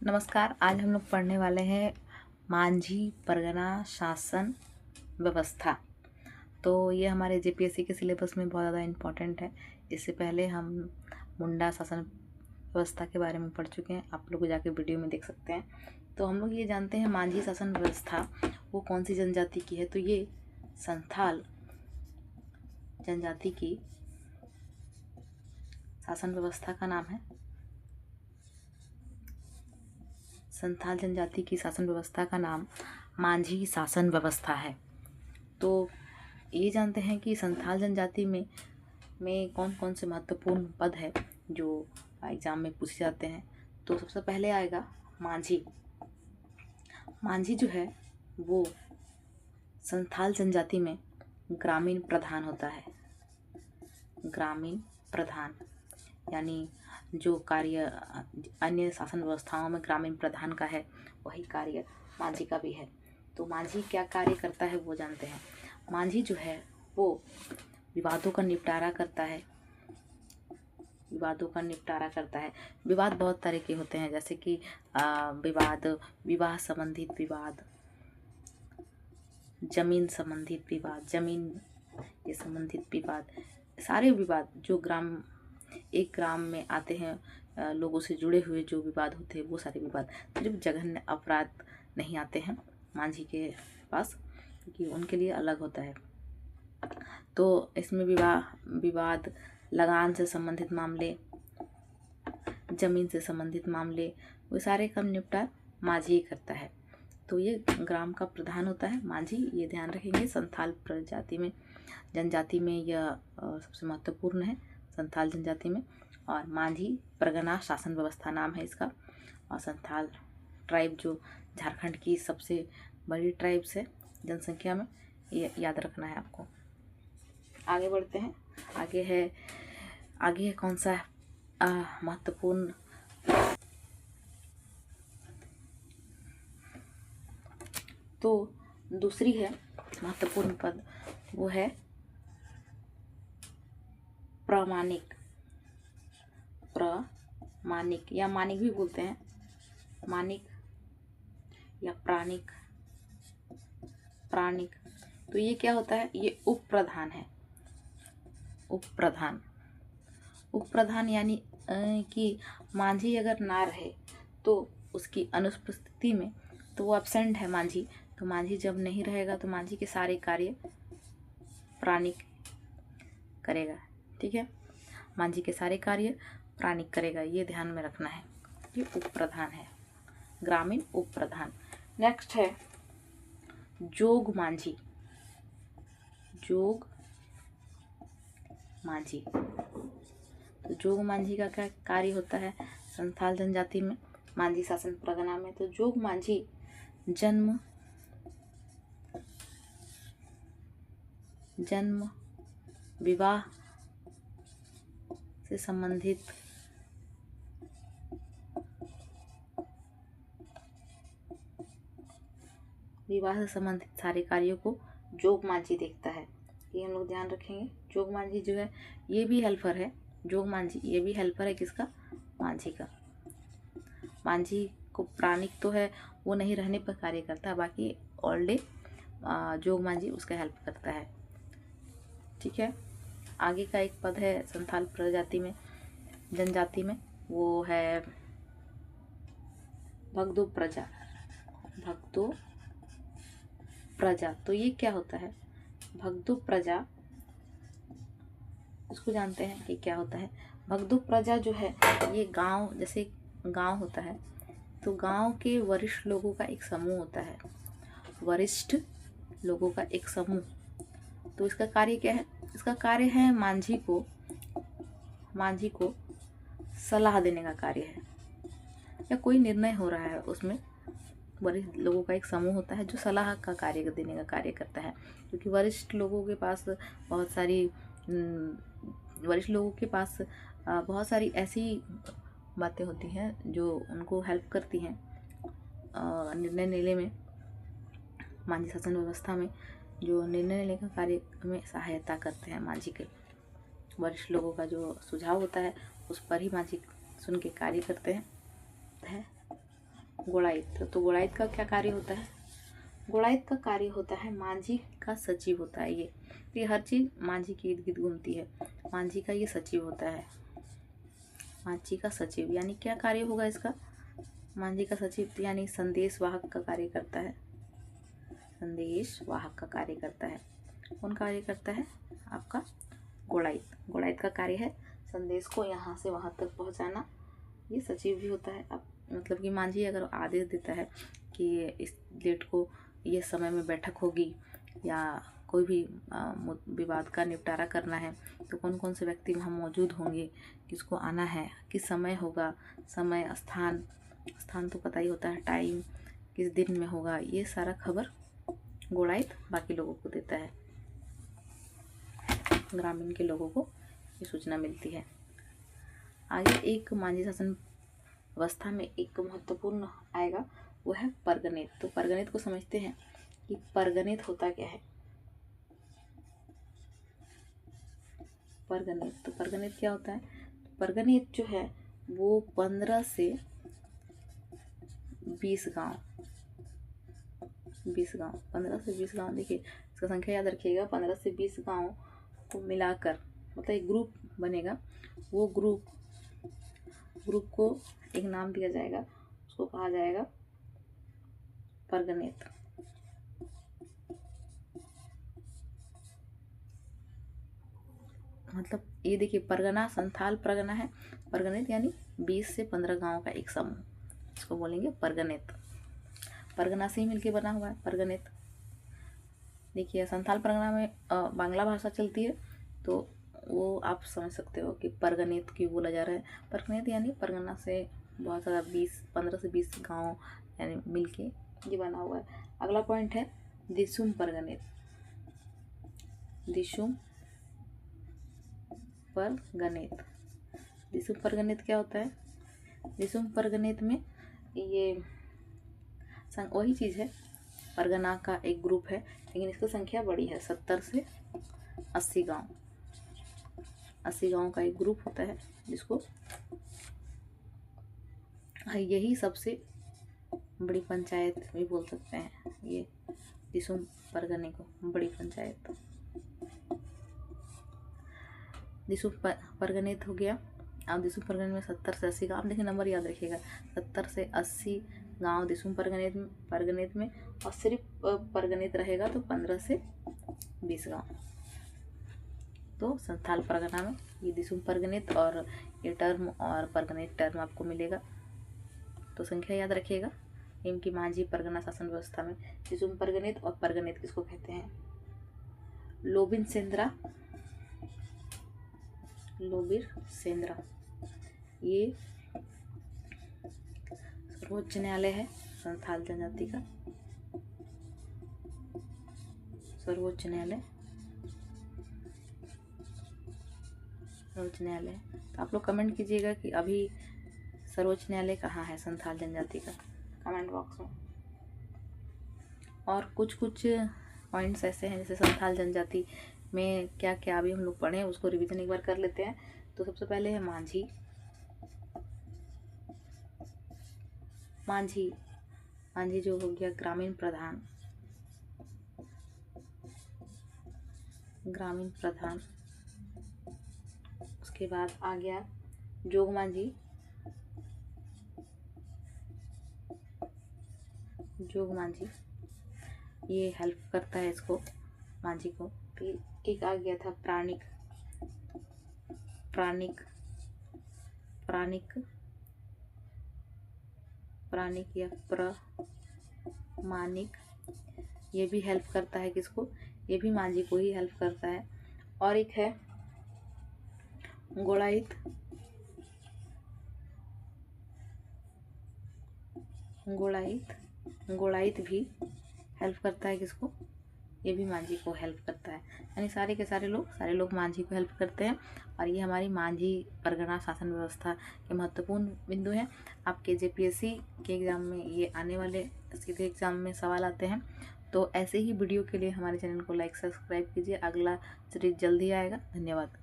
नमस्कार। आज हम लोग पढ़ने वाले हैं मांझी परगना शासन व्यवस्था। तो ये हमारे जेपीएससी के सिलेबस में बहुत ज़्यादा इम्पोर्टेंट है। इससे पहले हम मुंडा शासन व्यवस्था के बारे में पढ़ चुके हैं, आप लोग जाके वीडियो में देख सकते हैं। तो हम लोग ये जानते हैं मांझी शासन व्यवस्था वो कौन सी जनजाति की है। तो ये संथाल जनजाति की शासन व्यवस्था का नाम है। संथाल जनजाति की शासन व्यवस्था का नाम मांझी शासन व्यवस्था है। तो ये जानते हैं कि संथाल जनजाति में कौन कौन से महत्वपूर्ण पद है जो एग्जाम में पूछे जाते हैं। तो सबसे पहले आएगा मांझी। मांझी जो है वो संथाल जनजाति में ग्रामीण प्रधान होता है। ग्रामीण प्रधान यानी जो कार्य अन्य शासन व्यवस्थाओं में ग्रामीण प्रधान का है वही कार्य मांझी का भी है। तो मांझी क्या कार्य करता है वो जानते हैं। मांझी जो है वो विवादों का निपटारा करता है। विवादों का निपटारा करता है। विवाद बहुत तरह के होते हैं, जैसे कि विवाद, विवाह संबंधित विवाद, जमीन संबंधित विवाद, जमीन के संबंधित विवाद, सारे विवाद जो एक ग्राम में आते हैं, लोगों से जुड़े हुए जो विवाद होते हैं वो सारे विवाद। सिर्फ जघन्य अपराध नहीं आते हैं मांझी के पास, क्योंकि उनके लिए अलग होता है। तो इसमें विवाद, लगान से संबंधित मामले, जमीन से संबंधित मामले, वो सारे का निपटारा मांझी करता है। तो ये ग्राम का प्रधान होता है मांझी, ये ध्यान रखेंगे। संथाल जनजाति में यह सबसे महत्वपूर्ण है, संथाल जनजाति में। और मांझी परगना शासन व्यवस्था नाम है इसका। और संथाल ट्राइब जो झारखंड की सबसे बड़ी ट्राइब्स है जनसंख्या में, ये याद रखना है आपको। आगे बढ़ते हैं। आगे है कौन सा महत्वपूर्ण। तो दूसरी है महत्वपूर्ण पद, वो है प्रामाणिक या मानिक भी बोलते हैं, मानिक या प्राणिक। तो ये क्या होता है, ये उप प्रधान है। उप प्रधान यानी कि मांझी अगर ना रहे तो उसकी अनुपस्थिति में, तो वो एब्सेंट है मांझी, तो मांझी जब नहीं रहेगा तो मांझी के सारे कार्य प्राणिक करेगा। ठीक है, मांझी के सारे कार्य प्राणिक करेगा, ये ध्यान में रखना है। ये उप प्रधान है, ग्रामीण उप प्रधान। नेक्स्ट है जोग मांझी। जोग मांझी, तो जोग मांझी का क्या कार्य होता है संथाल जनजाति में, मांझी शासन परगना में। तो जोग मांझी जन्म, विवाह से संबंधित सारे कार्यों को जोग मांझी देखता है, ये हम लोग ध्यान रखेंगे। जोग मांझी जो है ये भी हेल्पर है, जोग मांझी ये भी हेल्पर है किसका, मांझी का। मांझी को प्राणिक तो है, वो नहीं रहने पर कार्य करता है, बाकी ऑल डे जोग मांझी उसका हेल्प करता है। ठीक है, आगे का एक पद है संथाल जनजाति में, वो है भगदू प्रजा। तो ये क्या होता है भगदू प्रजा, उसको जानते हैं कि क्या होता है। भगदू प्रजा जो है ये गांव, जैसे गांव होता है तो गांव के वरिष्ठ लोगों का एक समूह होता है, वरिष्ठ लोगों का एक समूह। तो इसका कार्य क्या है, इसका कार्य है मांझी को सलाह देने का कार्य है, या कोई निर्णय हो रहा है उसमें वरिष्ठ लोगों का एक समूह होता है जो सलाह का कार्य देने का कार्य करता है। क्योंकि वरिष्ठ लोगों के पास बहुत सारी ऐसी बातें होती हैं जो उनको हेल्प करती हैं निर्णय लेने में। मांझी शासन व्यवस्था में जो निर्णय लेने का कार्य में सहायता करते हैं मांझी के, वरिष्ठ लोगों का जो सुझाव होता है उस पर ही मांझी सुन के कार्य करते हैं। गुणायत। तो गुणायत का क्या कार्य होता है? गुणायत का कार्य होता है मांझी का सचिव होता है ये हर चीज़ मांझी के इर्द गिर्द घूमती है। मांझी का ये सचिव होता है, मांझी का सचिव। यानी क्या कार्य होगा इसका? मांझी का सचिव यानी संदेश वाहक का कार्य करता है, संदेश वाहक का कार्य करता है। कौन कार्य करता है? आपका गुणायत। गुणायत का कार्य है संदेश को यहाँ से वहाँ तक पहुँचाना। ये सचिव भी होता है। अब मतलब कि मांझी अगर आदेश देता है कि इस डेट को ये समय में बैठक होगी या कोई भी विवाद का निपटारा करना है, तो कौन कौन से व्यक्ति वहाँ मौजूद होंगे, किसको आना है, किस समय होगा, समय स्थान, स्थान तो पता ही होता है, टाइम किस दिन में होगा, ये सारा खबर गुणायत बाकी लोगों को देता है। ग्रामीण के लोगों को ये सूचना मिलती है। आगे एक मांझी शासन व्यवस्था में एक महत्वपूर्ण आएगा, वो है परगनित। तो परगनित को समझते हैं कि परगनित होता क्या है। परगनित, तो परगनित क्या होता है? परगनित जो है वो 15 से 20 गांव, 15 से 20 गांव, देखिए इसका संख्या याद रखिएगा, 15 से 20 गांव को मिलाकर मतलब एक ग्रुप बनेगा। वो ग्रुप को एक नाम दिया जाएगा, उसको कहा जाएगा परगनित। मतलब ये देखिए परगना संथाल परगना है, परगनित यानी 20 से 15 गांव का एक समूह, इसको बोलेंगे परगनित। परगना से ही मिलके बना हुआ है परगनित। देखिए संथाल परगना में बांग्ला भाषा चलती है, तो वो आप समझ सकते हो कि परगनित क्यों बोला जा रहा है। परगनित यानी परगना से बहुत ज़्यादा 15 से 20 गांव यानी मिलके ये बना हुआ है। अगला पॉइंट है दिसुम परगनित। दिसुम परगनित, दिसुम परगनित क्या होता है? दिसुम परगनित में ये वही चीज़ है, परगना का एक ग्रुप है, लेकिन इसकी संख्या बड़ी है, 70 से 80 गांव, 80 गांव का एक ग्रुप होता है, जिसको यही सबसे बड़ी पंचायत भी बोल सकते हैं, ये दिसुम परगने को बड़ी पंचायत। दिसुम परगनित हो गया। अब दिसुम परगने में 70 से 80 गाँव, आप देखिए नंबर याद रखिएगा, 70 से 80 गांव दिसुम परगनित में और सिर्फ परगनित रहेगा तो 15 से 20 गांव। तो संथाल परगना में ये दिसुम परगनित और ये टर्म और परगनित टर्म आपको मिलेगा, तो संख्या याद रखिएगा। इनकी मांझी परगना शासन व्यवस्था में दिसुम परगनित और परगनित किसको कहते हैं? लोबिन सेंद्रा, लोबिर सेंद्रा ये सर्वोच्च न्यायालय है संथाल जनजाति का, सर्वोच्च न्यायालय, सर्वोच्च न्यायालय। तो आप लोग कमेंट कीजिएगा कि अभी सर्वोच्च न्यायालय कहाँ है संथाल जनजाति का, कमेंट बॉक्स में। और कुछ पॉइंट्स ऐसे हैं जैसे संथाल जनजाति में क्या क्या अभी हम लोग पढ़े, उसको रिवीजन एक बार कर लेते हैं। तो सबसे पहले है मांझी। मांझी जो हो गया ग्रामीण प्रधान, ग्रामीण प्रधान। उसके बाद आ गया जोग मांझी, जोग मांझी ये हेल्प करता है इसको मांझी को। फिर एक आ गया था प्राणिक, प्राणिक प्राणिक प्राणिक या प्रमाणिक, ये भी हेल्प करता है किसको? ये भी मांझी को ही हेल्प करता है। और एक है गुणायत, गुणायत गुणायत भी हेल्प करता है किसको? ये भी मांझी को हेल्प करता है। यानी सारे के सारे लोग मांझी को हेल्प करते हैं। और ये हमारी मांझी परगना शासन व्यवस्था के महत्वपूर्ण बिंदु हैं। आपके जेपीएससी के एग्ज़ाम में ये आने वाले सीधे एग्ज़ाम में सवाल आते हैं। तो ऐसे ही वीडियो के लिए हमारे चैनल को लाइक सब्सक्राइब कीजिए। अगला सीरीज जल्दी आएगा। धन्यवाद।